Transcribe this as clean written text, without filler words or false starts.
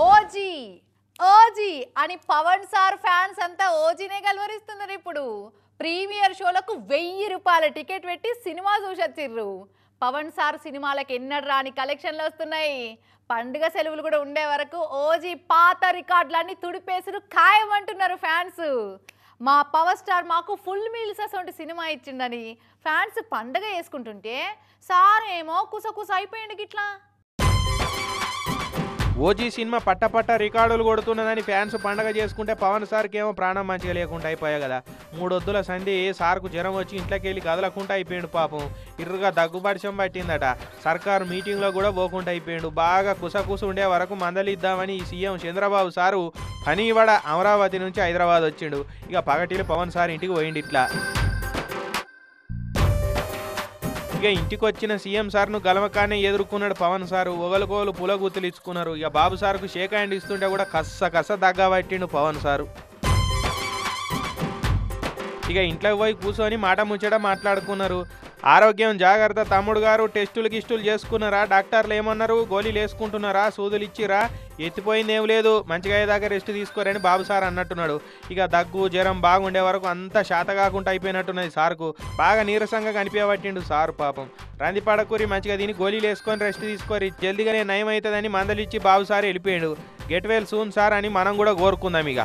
OG OG అని Pawan sir fans అంతా ఓజీనే కలవరిస్తున్నారు. ఇప్పుడు ప్రీమియర్ షోలకు 1000 రూపాయల టికెట్ పెట్టి సినిమా చూసొచ్చిర్రు. పవన్ సార్ సినిమాలకు ఎన్నడు రాని కలెక్షన్లు వస్తున్నాయి. పండుగ సెలవులు కూడా ఉండే వరకు ఓజీ పాత రికార్డులన్నీ తుడిపేసుడు ఖాయమంటున్నారు ఫ్యాన్స్. మా పవర్ స్టార్ మాకు ఫుల్ మీల్స్ అసొంటి సినిమా ఇచ్చిండని ఫ్యాన్స్ పండుగ చేసుకుంటుంటే సార్ ఏమో కుసకుస అయిపోయింది గిట్లా. ఓజీ సినిమా పట్ట రికార్డులు కొడుతున్నదని ఫ్యాన్స్ పండగ చేసుకుంటే పవన్ సార్కి ఏమో ప్రాణం మంచిగా లేకుండా అయిపోయా కదా. 3 వద్దుల సంధి సార్కు జ్వరం వచ్చి ఇంట్లోకి వెళ్ళి కదలకుండా అయిపోయాడు. పాపం ఇర్రుగా దగ్గుపడిచం పట్టిందట. సర్కారు మీటింగ్లో కూడా పోకుండా అయిపోయాడు. బాగా కుసకుస ఉండే వరకు మందలిద్దామని ఈ సీఎం చంద్రబాబు సారు పనివాడ అమరావతి నుంచి హైదరాబాద్ వచ్చిండు. ఇక పగటిలో పవన్ సార్ ఇంటికి పోయిండు. ఇట్లా ఇక ఇంటికి వచ్చిన సీఎం సార్ను గలమకానే ఎదుర్కొన్నాడు పవన్ సారు. ఒగలుగోలు పులగుత్తులు ఇచ్చుకున్నారు. ఇక బాబు సార్కు షేక్ హ్యాండ్ ఇస్తుంటే కూడా కస్స దగ్గబట్టిండు పవన్ సారు. ఇక ఇంట్లోకి పోయి కూర్చొని మాట ముచ్చట మాట్లాడుకున్నారు. ఆరోగ్యం జాగ్రత్త తమ్ముడు గారు, టెస్టులు గిస్టులు చేసుకున్నారా, డాక్టర్లు ఏమన్నారు, గోళీలు వేసుకుంటున్నారా, సూదులు ఇచ్చిరా, ఎత్తిపోయింది ఏం లేదు, మంచిగా అయ్యేదాకా రెస్ట్ తీసుకోరని బాబు సార్ అన్నట్టున్నాడు. ఇక దగ్గు జ్వరం బాగుండే వరకు అంతా శాత కాకుండా అయిపోయినట్టున్నది సార్కు. బాగా నీరసంగా కనిపించబట్టిండు సారు. పాపం రందిపడకూరి మంచిగా తిని గోళీలు వేసుకొని రెస్ట్ తీసుకోరి, జల్దిగానే నయం అవుతుందని మందలిచ్చి బాబు సార్ వెళ్ళిపోయాడు. గెట్ వెల్ సూన్ సార్ అని మనం కూడా కోరుకుందాం. ఇక